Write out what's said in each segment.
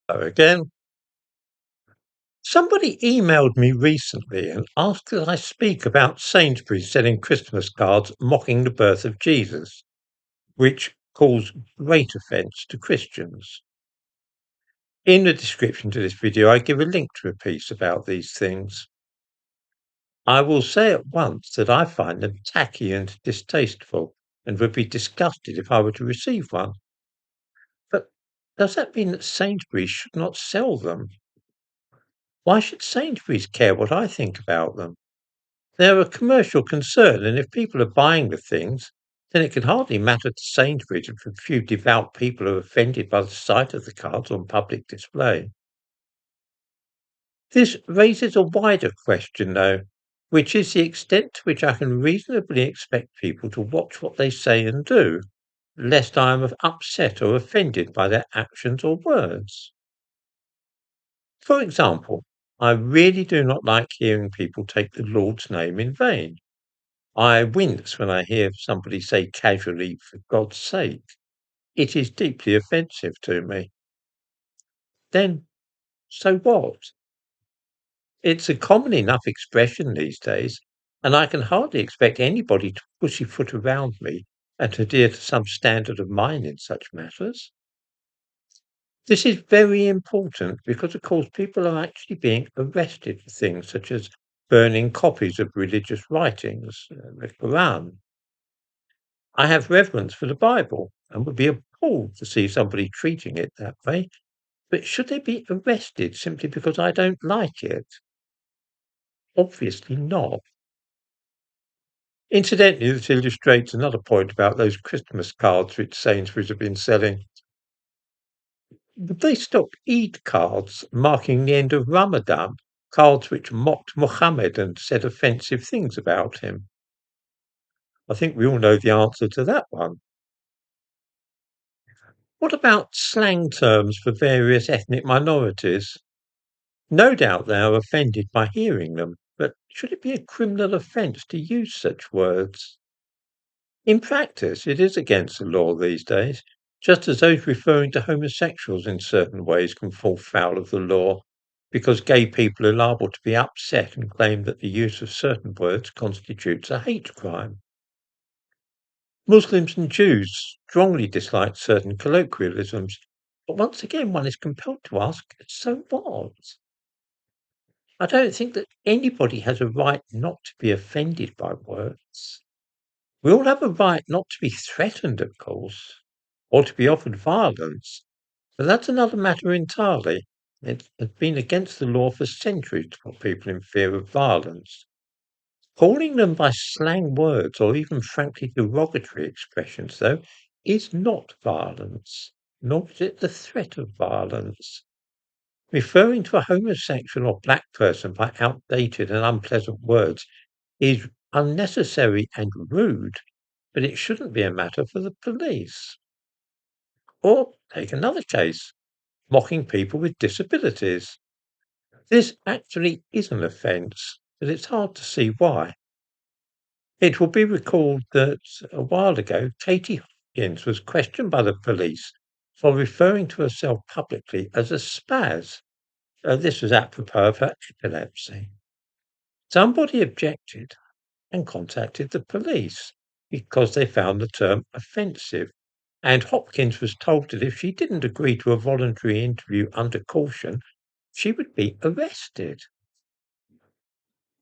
Hello again. Somebody emailed me recently and asked that I speak about Sainsbury's selling Christmas cards mocking the birth of Jesus, which caused great offence to Christians. In the description to this video, I give a link to a piece about these things. I will say at once that I find them tacky and distasteful and would be disgusted if I were to receive one. But does that mean that Sainsbury's should not sell them? Why should Sainsbury's care what I think about them? They're a commercial concern, and if people are buying the things, then it can hardly matter to Sainsbury's if a few devout people are offended by the sight of the cards on public display. This raises a wider question, though, which is the extent to which I can reasonably expect people to watch what they say and do, lest I am upset or offended by their actions or words. For example, I really do not like hearing people take the Lord's name in vain. I wince when I hear somebody say casually, "For God's sake." It is deeply offensive to me. Then, so what? It's a common enough expression these days, and I can hardly expect anybody to pussyfoot around me and adhere to some standard of mine in such matters. This is very important because, of course, people are actually being arrested for things such as burning copies of religious writings, the Quran. I have reverence for the Bible and would be appalled to see somebody treating it that way. But should they be arrested simply because I don't like it? Obviously not. Incidentally, this illustrates another point about those Christmas cards which Sainsbury's have been selling. Would they stop Eid cards marking the end of Ramadan, cards which mocked Muhammad and said offensive things about him? I think we all know the answer to that one. What about slang terms for various ethnic minorities? No doubt they are offended by hearing them, but should it be a criminal offence to use such words? In practice, it is against the law these days, just as those referring to homosexuals in certain ways can fall foul of the law, because gay people are liable to be upset and claim that the use of certain words constitutes a hate crime. Muslims and Jews strongly dislike certain colloquialisms, but once again one is compelled to ask, so what? I don't think that anybody has a right not to be offended by words. We all have a right not to be threatened, of course, or to be offered violence, but that's another matter entirely. It has been against the law for centuries to put people in fear of violence. Calling them by slang words or even frankly derogatory expressions, though, is not violence, nor is it the threat of violence. Referring to a homosexual or black person by outdated and unpleasant words is unnecessary and rude, but it shouldn't be a matter for the police. Or take another case, mocking people with disabilities. This actually is an offence, but it's hard to see why. It will be recalled that a while ago, Katie Hopkins was questioned by the police for referring to herself publicly as a spaz. This was apropos of her epilepsy. Somebody objected and contacted the police because they found the term offensive. And Hopkins was told that if she didn't agree to a voluntary interview under caution, she would be arrested.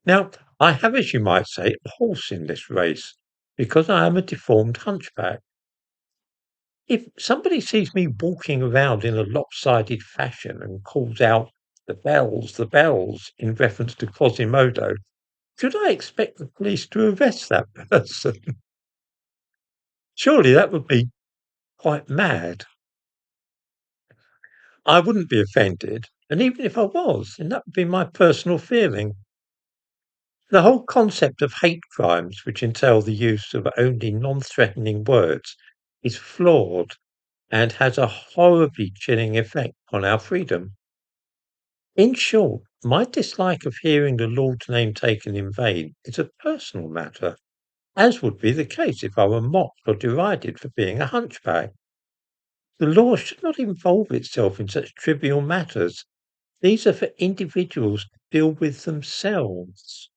Now, I have, as you might say, a horse in this race because I am a deformed hunchback. If somebody sees me walking around in a lopsided fashion and calls out the bells in reference to Quasimodo, should I expect the police to arrest that person? Surely that would be quite mad. I wouldn't be offended, and even if I was, then that would be my personal feeling. The whole concept of hate crimes, which entail the use of only non-threatening words, is flawed and has a horribly chilling effect on our freedom. In short, my dislike of hearing the Lord's name taken in vain is a personal matter, as would be the case if I were mocked or derided for being a hunchback. The law should not involve itself in such trivial matters. These are for individuals to deal with themselves.